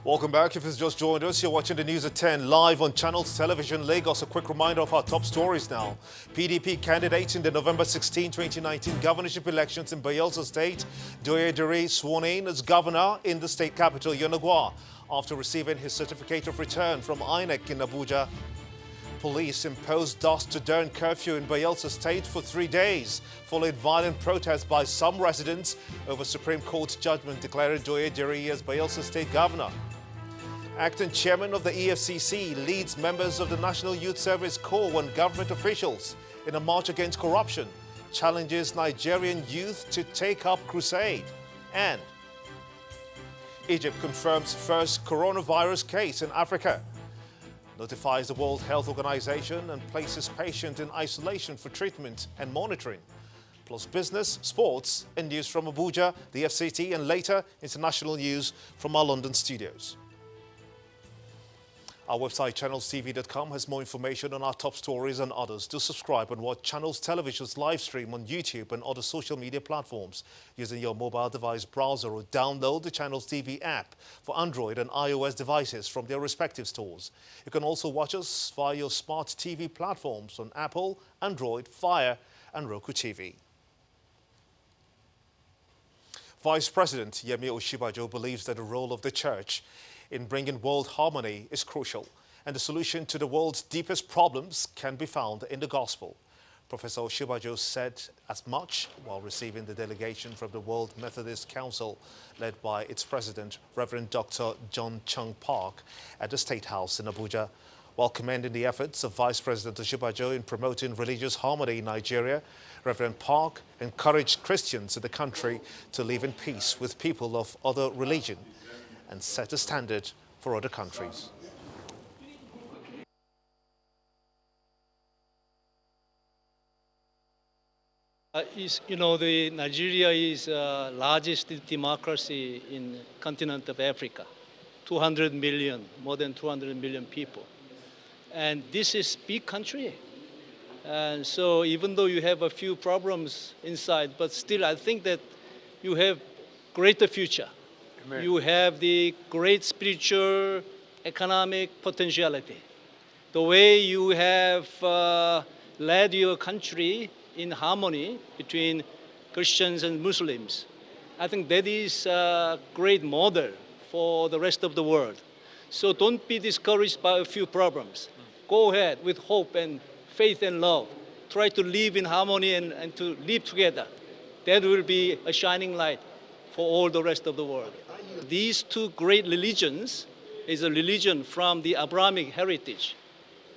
Welcome back. If you've just joined us, you're watching the news at 10 live on Channels Television Lagos. A quick reminder of our top stories now. PDP candidates in the November 16, 2019 governorship elections in Bayelsa State. Doyediri sworn in as governor in the state capital, Yenagoa, after receiving his certificate of return from INEC in Abuja. Police imposed dusk-to-dawn curfew in Bayelsa State for 3 days, following violent protests by some residents over Supreme Court's judgment declaring Doyediri as Bayelsa State Governor. Acting chairman of the EFCC leads members of the National Youth Service Corps and government officials in a march against corruption, challenges Nigerian youth to take up crusade. And Egypt confirms first coronavirus case in Africa, notifies the World Health Organization and places patient in isolation for treatment and monitoring. Plus business, sports and news from Abuja, the FCT, and later international news from our London studios. Our website, channelstv.com, has more information on our top stories and others. Do subscribe and watch Channels Television's live stream on YouTube and other social media platforms using your mobile device browser, or download the Channels TV app for Android and iOS devices from their respective stores. You can also watch us via your smart TV platforms on Apple, Android, Fire and Roku TV. Vice President Yemi Osinbajo believes that the role of the church in bringing world harmony is crucial, and the solution to the world's deepest problems can be found in the gospel. Professor Osinbajo said as much while receiving the delegation from the World Methodist Council, led by its president, Reverend Dr. John Chung Park, at the State House in Abuja. While commending the efforts of Vice President Osinbajo in promoting religious harmony in Nigeria, Reverend Park encouraged Christians in the country to live in peace with people of other religion and set a standard for other countries. Nigeria is the largest democracy in the continent of Africa. 200 million, more than 200 million people. And this is a big country. And so even though you have a few problems inside, but still I think that you have greater future. Amen. You have the great spiritual, economic potentiality. The way you have led your country in harmony between Christians and Muslims, I think that is a great model for the rest of the world. So don't be discouraged by a few problems. Go ahead with hope and faith and love. Try to live in harmony and to live together. That will be a shining light for all the rest of the world. These two great religions is a religion from the Abrahamic heritage.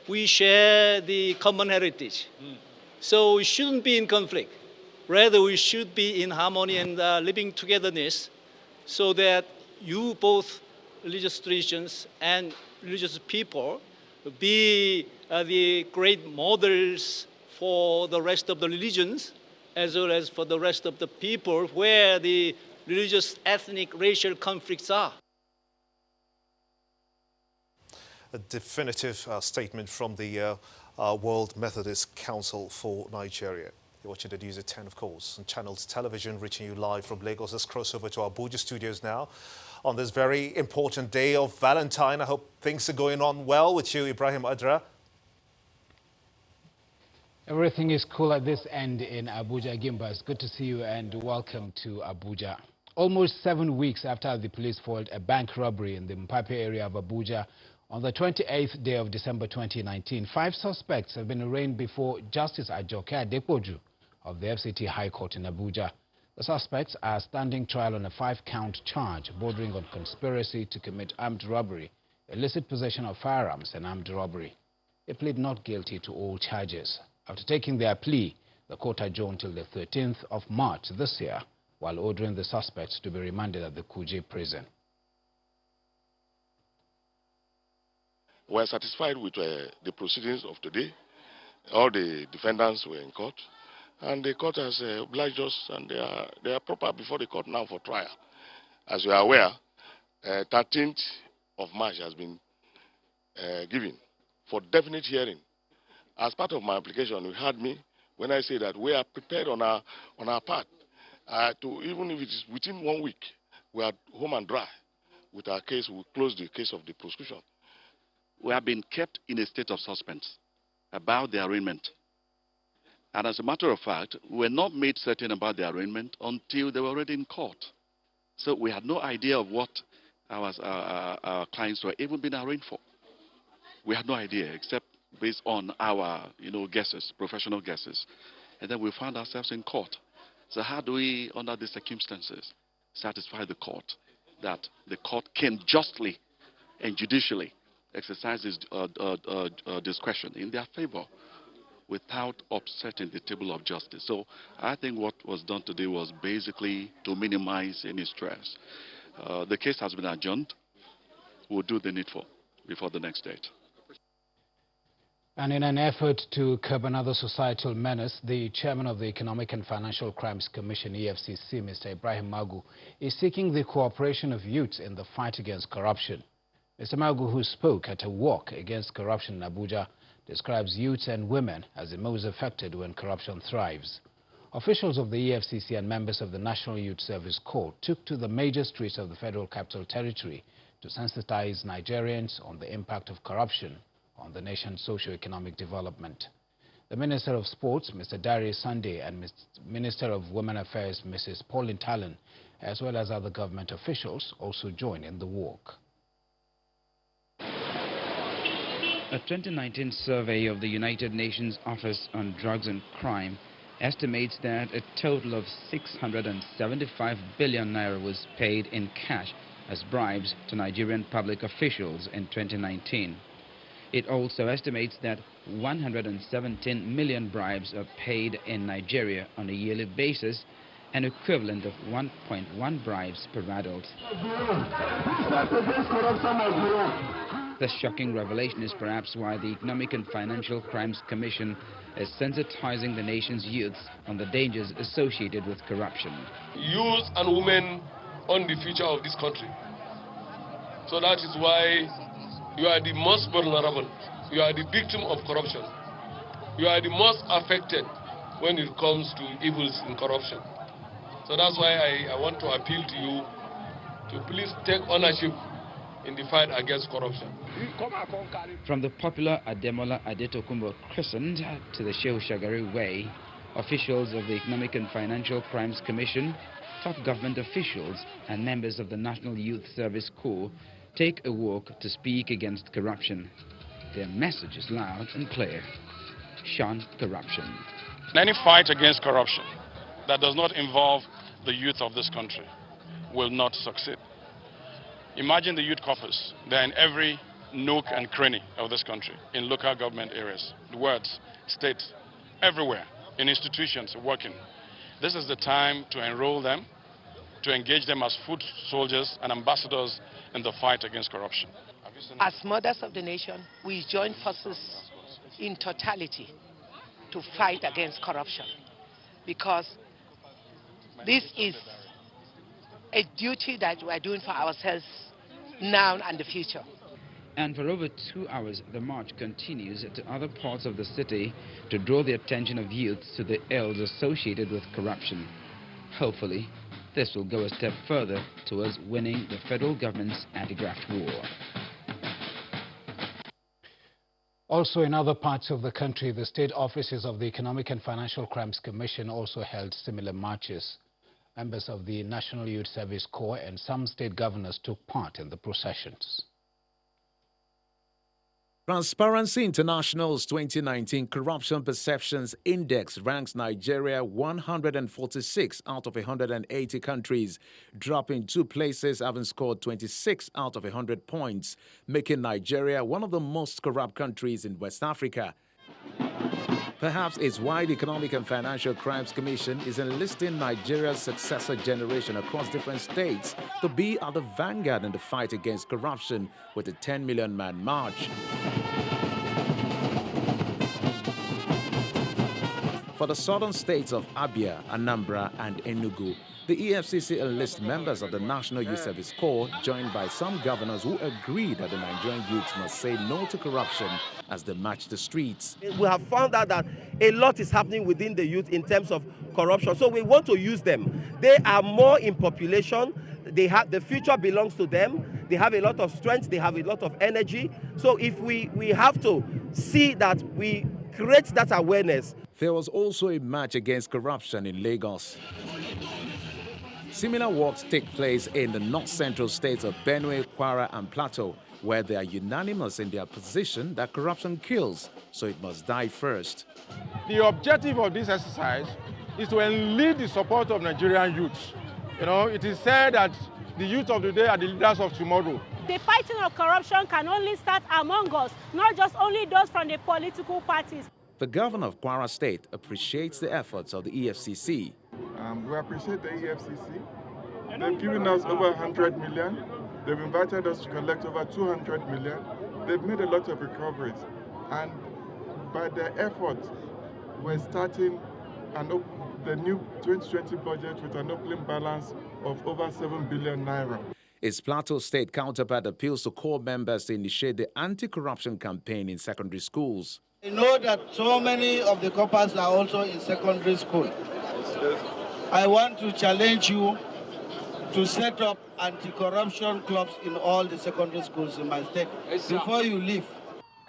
We share the common heritage. So we shouldn't be in conflict. Rather, we should be in harmony and living togetherness, so that you, both religious traditions and religious people, be the great models for the rest of the religions, as well as for the rest of the people where the religious, ethnic, racial conflicts are. A definitive statement from the World Methodist Council for Nigeria. You're watching the news at 10, of course, on Channels Television, reaching you live from Lagos. Let's cross over to our Abuja studios now on this very important day of Valentine. I hope things are going on well with you, Ibrahim Adra. Everything is cool at this end in Abuja. Gimba, it's good to see you and welcome to Abuja. Almost 7 weeks after the police foiled a bank robbery in the Mpape area of Abuja on the 28th day of December 2019, 5 suspects have been arraigned before Justice Ajoke Adepoju of the FCT High Court in Abuja. The suspects are standing trial on a 5-count charge bordering on conspiracy to commit armed robbery, illicit possession of firearms and armed robbery. They plead not guilty to all charges. After taking their plea, the court adjourned till the 13th of March this year, while ordering the suspects to be remanded at the Kuje prison. We are satisfied with the proceedings of today. All the defendants were in court, and the court has obliged us, and they are proper before the court now for trial. As you are aware, 13th of March has been given for definite hearing. As part of my application, you heard me when I say that we are prepared on our part to, even if it is within 1 week, we are home and dry with our case, we close the case of the prosecution. We have been kept in a state of suspense about the arraignment. And as a matter of fact, we were not made certain about the arraignment until they were already in court. So we had no idea of what our clients were even being arraigned for. We had no idea, except based on our guesses, professional guesses. And then we found ourselves in court. So how do we, under these circumstances, satisfy the court that the court can justly and judicially exercise its discretion in their favor without upsetting the table of justice? So I think what was done today was basically to minimize any stress. The case has been adjourned. We'll do the needful before the next date. And in an effort to curb another societal menace, the chairman of the Economic and Financial Crimes Commission, EFCC, Mr. Ibrahim Magu, is seeking the cooperation of youths in the fight against corruption. Mr. Magu, who spoke at a walk against corruption in Abuja, describes youths and women as the most affected when corruption thrives. Officials of the EFCC and members of the National Youth Service Corps took to the major streets of the Federal Capital Territory to sensitize Nigerians on the impact of corruption on the nation's socio-economic development. The Minister of Sports, Mr. Darius Sunday, and Minister of Women Affairs, Mrs. Pauline Talon, as well as other government officials, also joined in the walk. A 2019 survey of the United Nations Office on Drugs and Crime estimates that a total of 675 billion naira was paid in cash as bribes to Nigerian public officials in 2019. It also estimates that 117 million bribes are paid in Nigeria on a yearly basis, an equivalent of 1.1 bribes per adult. The shocking revelation is perhaps why the Economic and Financial Crimes Commission is sensitizing the nation's youths on the dangers associated with corruption. Youth and women own the future of this country. So that is why you are the most vulnerable. You are the victim of corruption. You are the most affected when it comes to evils in corruption. So that's why I want to appeal to you to please take ownership in the fight against corruption. From the popular Ademola Adetokunbo Crescent to the Shehu Shagari Way, officials of the Economic and Financial Crimes Commission, top government officials and members of the National Youth Service Corps take a walk to speak against corruption. Their message is loud and clear: shun corruption. Any fight against corruption that does not involve the youth of this country will not succeed. Imagine the youth coffers. They're in every nook and cranny of this country, in local government areas, the wards, states, everywhere, in institutions working. This is the time to enroll them, to engage them as foot soldiers and ambassadors in the fight against corruption. As mothers of the nation, we join forces in totality to fight against corruption, because this is a duty that we are doing for ourselves now and the future. And for over 2 hours, the march continues to other parts of the city to draw the attention of youths to the ills associated with corruption. Hopefully, this will go a step further towards winning the federal government's anti-graft war. Also in other parts of the country, the state offices of the Economic and Financial Crimes Commission also held similar marches. Members of the National Youth Service Corps and some state governors took part in the processions. Transparency International's 2019 Corruption Perceptions Index ranks Nigeria 146 out of 180 countries, dropping 2 places, having scored 26 out of 100 points, making Nigeria one of the most corrupt countries in West Africa. Perhaps it's why the Economic and Financial Crimes Commission is enlisting Nigeria's successor generation across different states to be at the vanguard in the fight against corruption with a 10 million man march. For the southern states of Abia, Anambra and Enugu, the EFCC enlists members of the National Youth Service Corps, joined by some governors who agree that the Nigerian youths must say no to corruption as they march the streets. We have found out that a lot is happening within the youth in terms of corruption, so we want to use them. They are more in population. The future belongs to them. They have a lot of strength, they have a lot of energy. So if we have to see that we create that awareness. There was also a march against corruption in Lagos. Similar walks take place in the north-central states of Benue, Kwara and Plateau, where they are unanimous in their position that corruption kills, so it must die first. The objective of this exercise is to enlist the support of Nigerian youth. You know, it is said that the youth of today are the leaders of tomorrow. The fighting of corruption can only start among us, not just only those from the political parties. The governor of Kwara State appreciates the efforts of the EFCC. We appreciate the EFCC. They've given us over 100 million. They've invited us to collect over 200 million. They've made a lot of recoveries. And by their efforts, we're starting the new 2020 budget with an opening balance of over 7 billion naira. Its Plateau State counterpart appeals to core members to initiate the anti-corruption campaign in secondary schools. I know that so many of the coppers are also in secondary school. I want to challenge you to set up anti-corruption clubs in all the secondary schools in my state before you leave.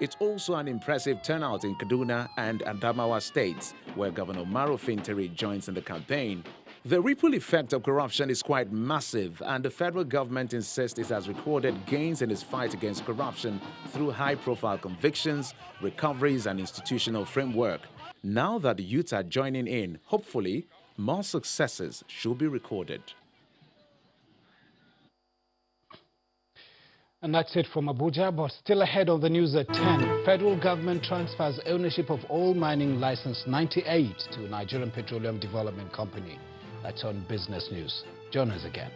It's also an impressive turnout in Kaduna and Adamawa states, where Governor Maro Fintiri joins in the campaign. The ripple effect of corruption is quite massive, and the federal government insists it has recorded gains in its fight against corruption through high-profile convictions, recoveries, and institutional framework. Now that the youths are joining in, hopefully, more successes should be recorded. And that's it from Abuja, but still ahead of the news at 10. Federal government transfers ownership of all mining license 98 to Nigerian Petroleum Development Company. That's on Business News. Join us again.